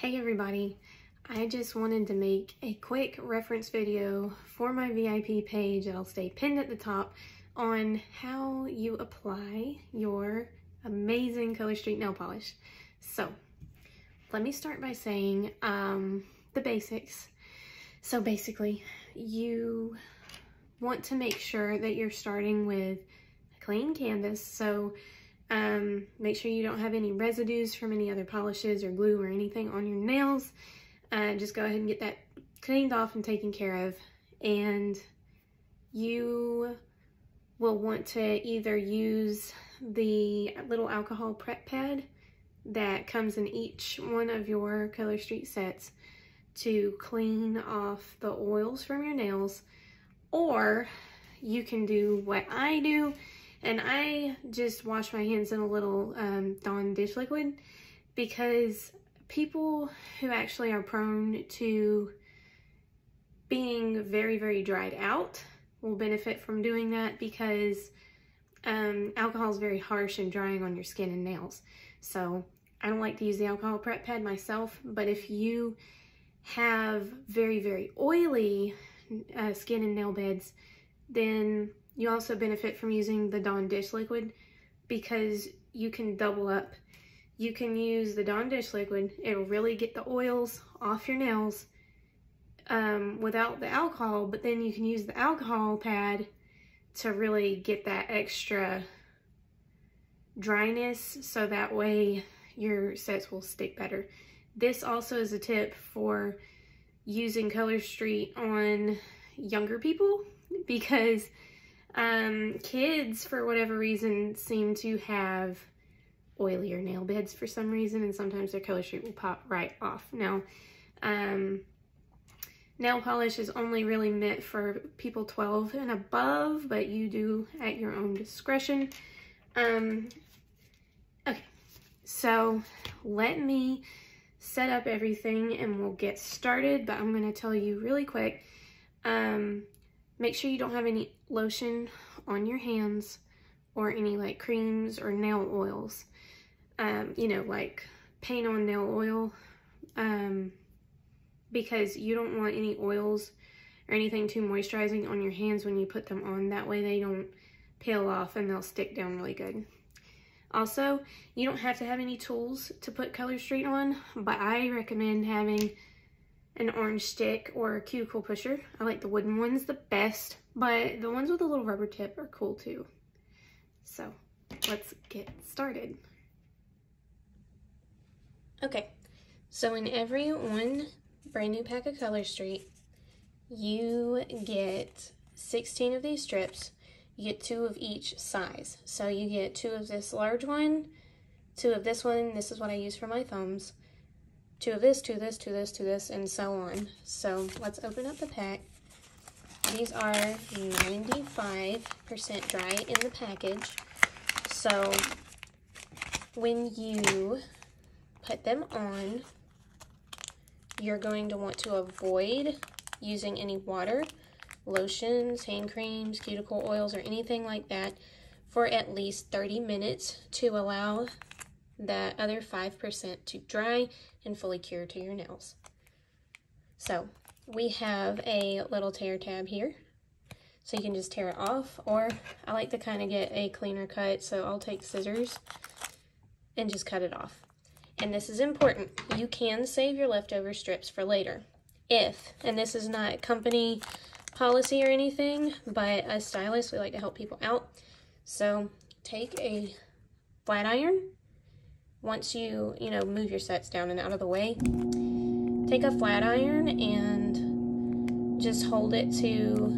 Hey everybody, I just wanted to make a quick reference video for my VIP page that'll stay pinned at the top on how you apply your amazing Color Street nail polish. So let me start by saying the basics. So basically, you want to make sure that you're starting with a clean canvas. So make sure you don't have any residues from any other polishes or glue or anything on your nails. Just go ahead and get that cleaned off and taken care of. And you will want to either use the little alcohol prep pad that comes in each one of your Color Street sets to clean off the oils from your nails, or you can do what I do. And I just wash my hands in a little Dawn dish liquid, because people who actually are prone to being very, very dried out will benefit from doing that, because alcohol is very harsh and drying on your skin and nails. So I don't like to use the alcohol prep pad myself, but if you have very, very oily skin and nail beds, then you also benefit from using the Dawn dish liquid, because you can double up. You can use the Dawn dish liquid. It'll really get the oils off your nails without the alcohol, but then you can use the alcohol pad to really get that extra dryness, so that way your sets will stick better. This also is a tip for using Color Street on younger people, because kids, for whatever reason, seem to have oilier nail beds for some reason, and sometimes their Color Street will pop right off. Now, nail polish is only really meant for people 12 and above, but you do at your own discretion. Okay, so let me set up everything and we'll get started, but I'm going to tell you really quick. Make sure you don't have any lotion on your hands or any like creams or nail oils. You know, like paint on nail oil, because you don't want any oils or anything too moisturizing on your hands when you put them on. That way they don't peel off and they'll stick down really good. Also, you don't have to have any tools to put Color Street on, but I recommend having an orange stick or a cuticle pusher. I like the wooden ones the best, but the ones with a little rubber tip are cool too. So let's get started. Okay, so in every one brand new pack of Color Street, you get 16 of these strips. You get 2 of each size. So you get 2 of this large one, 2 of this one. This is what I use for my thumbs. 2 of this, 2 of this, 2 of this, 2 of this, and so on. So let's open up the pack. These are 95% dry in the package. So when you put them on, you're going to want to avoid using any water, lotions, hand creams, cuticle oils, or anything like that for at least 30 minutes to allow the other 5% to dry and fully cure to your nails. So we have a little tear tab here, so you can just tear it off, or I like to kind of get a cleaner cut, so I'll take scissors and just cut it off. And this is important, you can save your leftover strips for later if, and this is not company policy or anything, but as stylists, we like to help people out. So take a flat iron. Once you move your sets down and out of the way, take a flat iron and just hold it to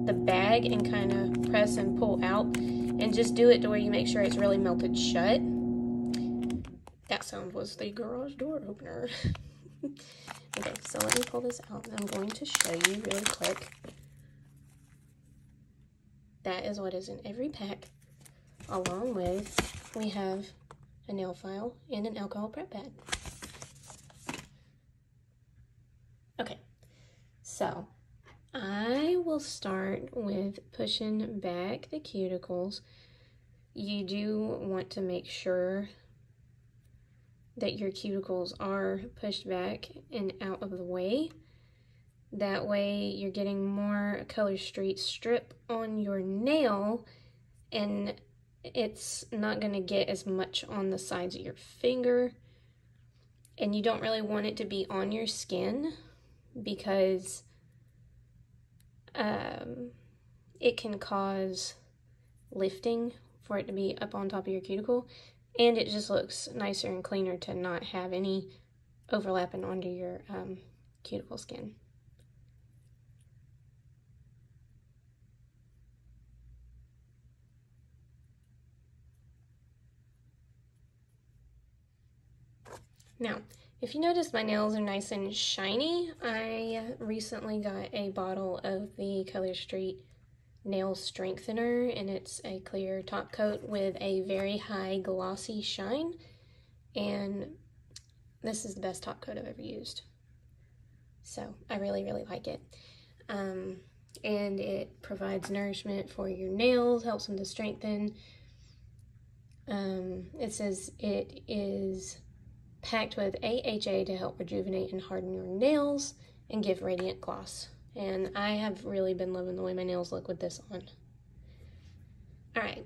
the bag and kind of press and pull out, and just do it to where you make sure it's really melted shut. That sound was the garage door opener. Okay, so let me pull this out and I'm going to show you really quick. That is what is in every pack, along with, we have a nail file and an alcohol prep pad. Okay, so I will start with pushing back the cuticles. You do want to make sure that your cuticles are pushed back and out of the way. That way you're getting more Color Street strip on your nail, and it's not going to get as much on the sides of your finger. And you don't really want it to be on your skin because it can cause lifting for it to be up on top of your cuticle, and it just looks nicer and cleaner to not have any overlapping onto your cuticle skin. Now, if you notice my nails are nice and shiny, I recently got a bottle of the Color Street nail strengthener, and it's a clear top coat with a very high glossy shine, and this is the best top coat I've ever used. So I really like it. And it provides nourishment for your nails, helps them to strengthen. It says it is packed with AHA to help rejuvenate and harden your nails and give radiant gloss. And I have really been loving the way my nails look with this on. Alright,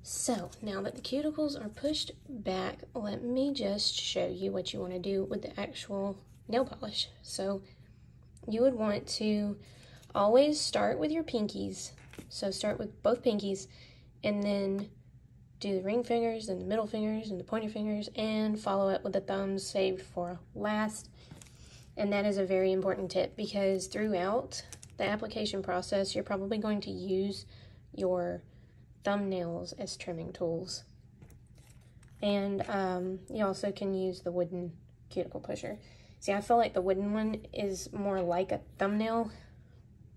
so now that the cuticles are pushed back, let me just show you what you want to do with the actual nail polish. So you would want to always start with your pinkies. So start with both pinkies, and then do the ring fingers and the middle fingers and the pointer fingers, and follow up with the thumbs saved for last. And that is a very important tip, because throughout the application process, you're probably going to use your thumbnails as trimming tools. And you also can use the wooden cuticle pusher. See, I feel like the wooden one is more like a thumbnail,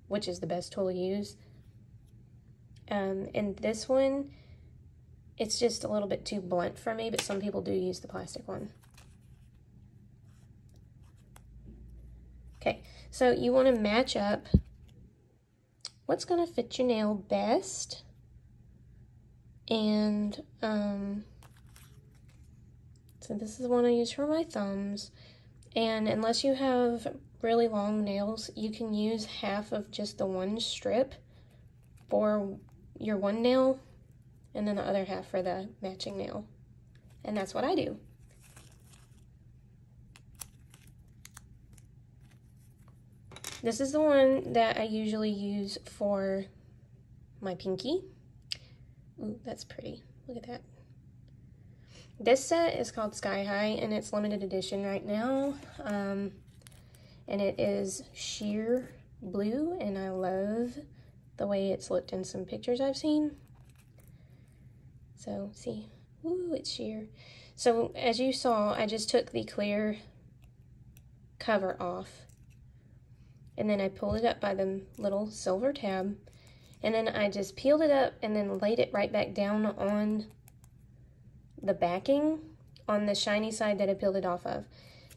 which is the best tool to use. And this one, it's just a little bit too blunt for me, but some people do use the plastic one. Okay, so you want to match up what's going to fit your nail best. And so this is the one I use for my thumbs. And unless you have really long nails, you can use half of just the one strip for your one nail, and then the other half for the matching nail. And that's what I do. This is the one that I usually use for my pinky. Ooh, that's pretty. Look at that. This set is called Sky High, and it's limited edition right now. And it is sheer blue, and I love the way it's looked in some pictures I've seen. So, see, ooh, it's sheer. So, as you saw, I just took the clear cover off, and then I pulled it up by the little silver tab, and then I just peeled it up and then laid it right back down on the backing on the shiny side that I peeled it off of.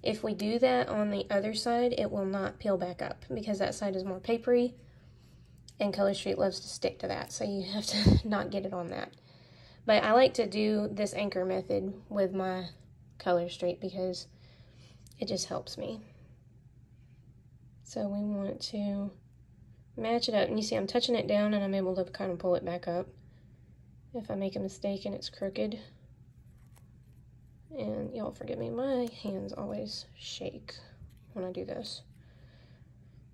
If we do that on the other side, it will not peel back up because that side is more papery, and Color Street loves to stick to that, so you have to not get it on that. But I like to do this anchor method with my Color Street because it just helps me. So we want to match it up, and you see I'm touching it down and I'm able to kind of pull it back up if I make a mistake and it's crooked. And y'all forgive me, my hands always shake when I do this.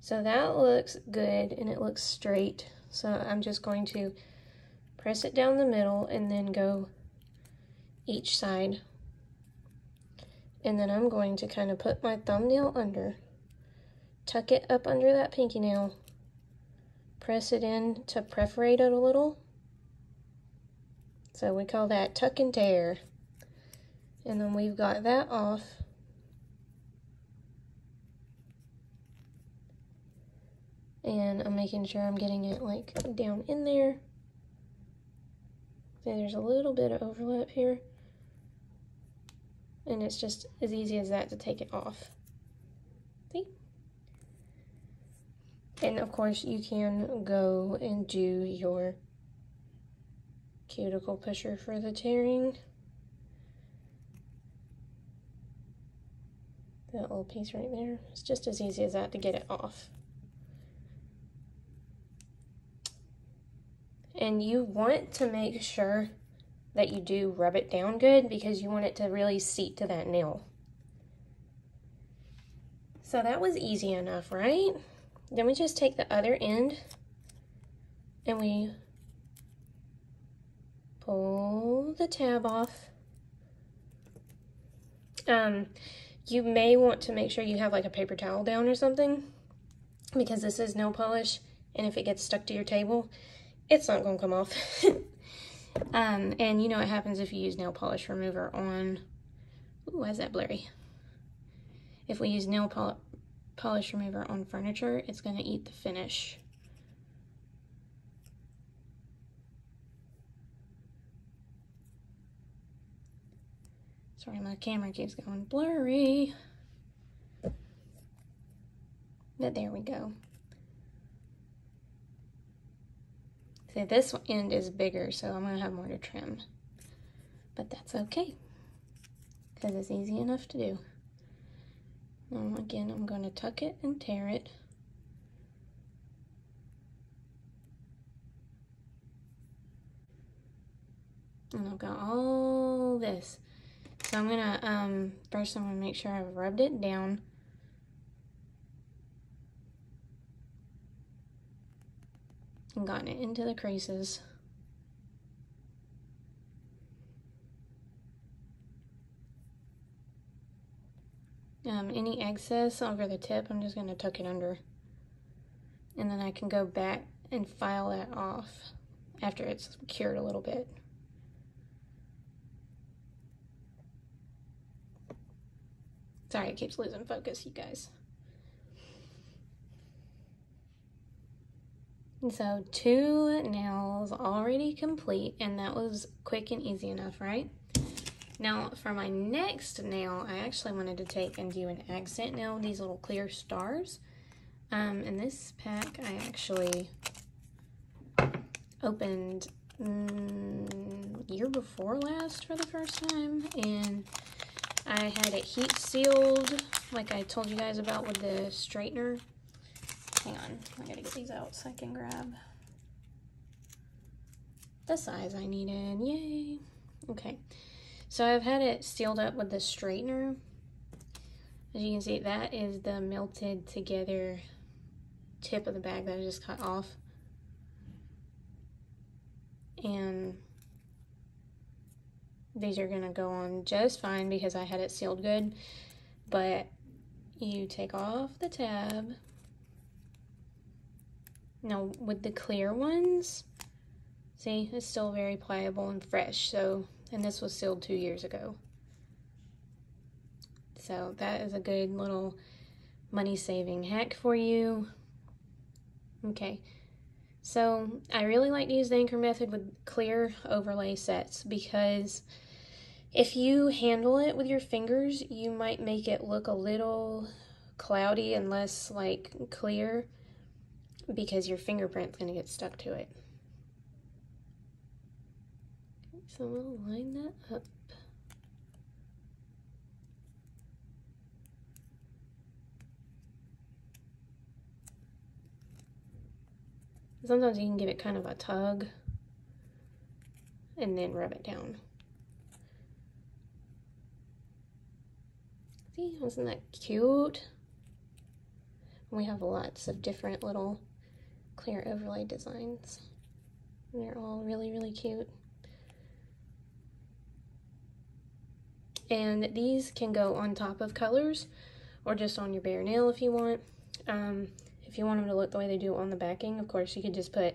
So that looks good and it looks straight. So I'm just going to press it down the middle and then go each side. And then I'm going to kind of put my thumbnail under, tuck it up under that pinky nail, press it in to perforate it a little. So we call that tuck and tear. And then we've got that off. And I'm making sure I'm getting it like down in there. So there's a little bit of overlap here. And it's just as easy as that to take it off. See? And of course you can go and do your cuticle pusher for the tearing. that little piece right there. It's just as easy as that to get it off. And you want to make sure that you do rub it down good because you want it to really seat to that nail. So that was easy enough, right? Then we just take the other end and we pull the tab off. You may want to make sure you have like a paper towel down or something, because this is nail polish, and if it gets stuck to your table, it's not going to come off. And you know what happens if you use nail polish remover on, ooh, why is that blurry? If we use nail polish remover on furniture, it's going to eat the finish. Sorry, my camera keeps going blurry. But there we go. See, this end is bigger, so I'm going to have more to trim. But that's okay, because it's easy enough to do. Now, again, I'm going to tuck it and tear it. And I've got all this. So I'm gonna, first I'm gonna make sure I've rubbed it down. And gotten it into the creases. Any excess over the tip, I'm just gonna tuck it under. And then I can go back and file that off after it's cured a little bit. Sorry, it keeps losing focus, you guys. And so 2 nails already complete, and that was quick and easy enough, right? Now for my next nail, I actually wanted to take and do an accent nail, these little clear stars. In this pack, I actually opened year before last for the first time, and I had it heat sealed, like I told you guys about with the straightener. Hang on, I gotta get these out so I can grab the size I needed. Yay! Okay, so I've had it sealed up with the straightener. As you can see, that is the melted together tip of the bag that I just cut off. And these are gonna go on just fine because I had it sealed good. But you take off the tab. Now with the clear ones, see, it's still very pliable and fresh. So, and this was sealed 2 years ago. So that is a good little money saving hack for you. Okay, so I really like to use the Anchor method with clear overlay sets because if you handle it with your fingers, you might make it look a little cloudy and less like clear because your fingerprint's gonna get stuck to it. So I'm gonna line that up. Sometimes you can give it kind of a tug and then rub it down. See, wasn't that cute? We have lots of different little clear overlay designs. They're all really, really cute. And these can go on top of colors or just on your bare nail if you want. If you want them to look the way they do on the backing, of course, you could just put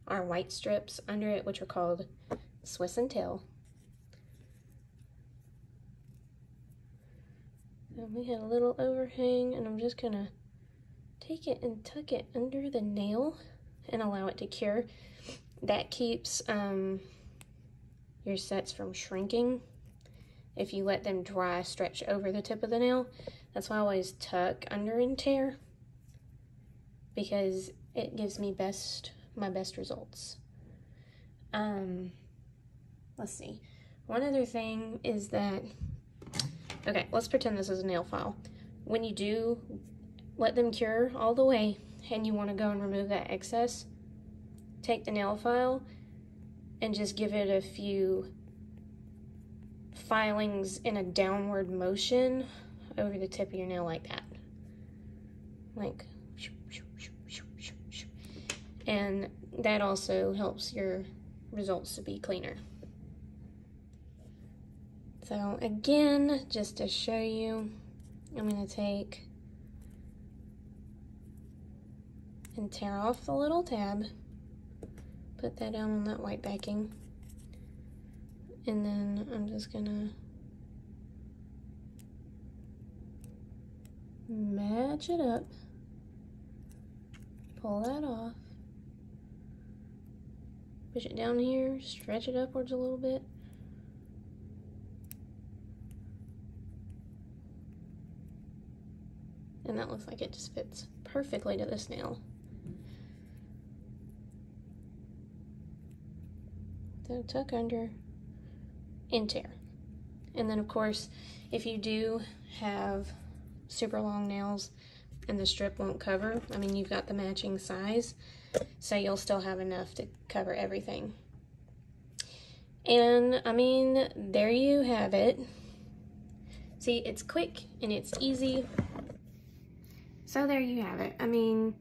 our white strips under it, which are called Swiss and Tail. And we had a little overhang, and I'm just gonna take it and tuck it under the nail and allow it to cure. That keeps your sets from shrinking if you let them dry stretch over the tip of the nail. That's why I always tuck under and tear, because it gives me my best results. Let's see. One other thing is that, okay, let's pretend this is a nail file. when you do let them cure all the way and you want to go and remove that excess, take the nail file and just give it a few filings in a downward motion over the tip of your nail like that. Like, and that also helps your results to be cleaner. So again, just to show you, I'm going to take and tear off the little tab, put that down on that white backing, and then I'm just going to match it up, pull that off, push it down here, stretch it upwards a little bit, and that looks like it just fits perfectly to this nail. So tuck under and tear. And then of course, if you do have super long nails and the strip won't cover, I mean, you've got the matching size, so you'll still have enough to cover everything. And I mean, there you have it. See, it's quick and it's easy. So there you have it. I mean,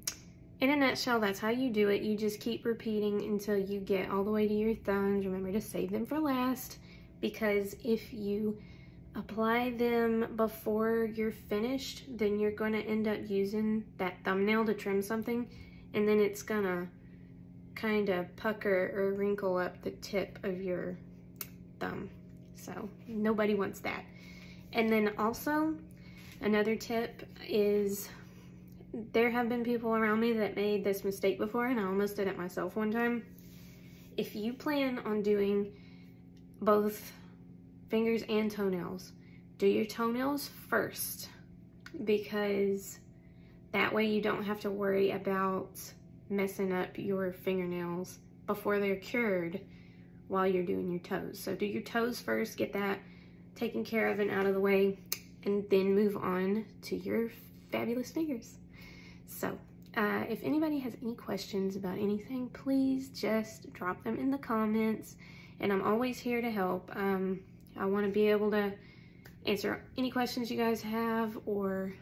in a nutshell, that's how you do it. You just keep repeating until you get all the way to your thumbs. Remember to save them for last, because if you apply them before you're finished, then you're going to end up using that thumbnail to trim something, and then it's going to kind of pucker or wrinkle up the tip of your thumb. So nobody wants that. And then also, another tip is, there have been people around me that made this mistake before, and I almost did it myself one time. If you plan on doing both fingers and toenails, do your toenails first, because that way you don't have to worry about messing up your fingernails before they're cured while you're doing your toes. So do your toes first, get that taken care of and out of the way, and then move on to your fabulous fingers. So if anybody has any questions about anything, please just drop them in the comments, and I'm always here to help. I want to be able to answer any questions you guys have, or,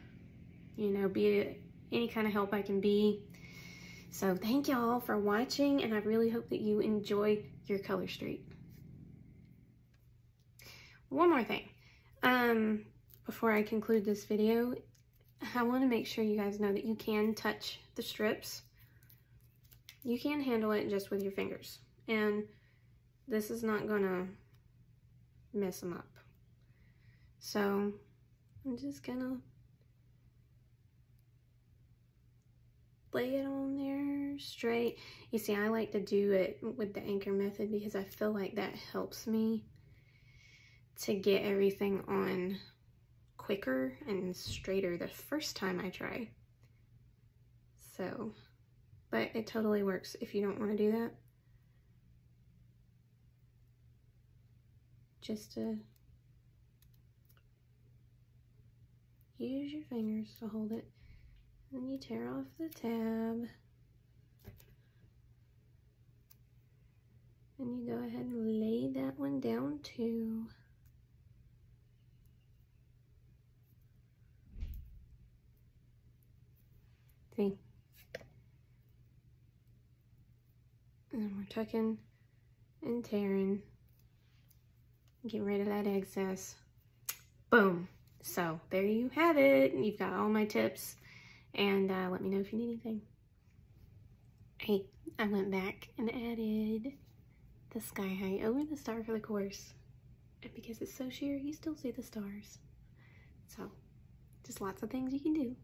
you know, be any kind of help I can be. So thank y'all for watching, and I really hope that you enjoy your color streak. One more thing. Before I conclude this video, I want to make sure you guys know that you can touch the strips. You can handle it just with your fingers, and this is not gonna mess them up. So I'm just gonna lay it on there straight. You see, I like to do it with the anchor method because I feel like that helps me to get everything on quicker and straighter the first time I try. So, but it totally works if you don't want to do that. Just to use your fingers to hold it. Then you tear off the tab. And you go ahead and lay that one down too. See? And we're tucking and tearing. Get rid of that excess. Boom. So there you have it. You've got all my tips, and let me know if you need anything. Hey, I went back and added the sky height over the star for the course, and because it's so sheer, you still see the stars. So just lots of things you can do.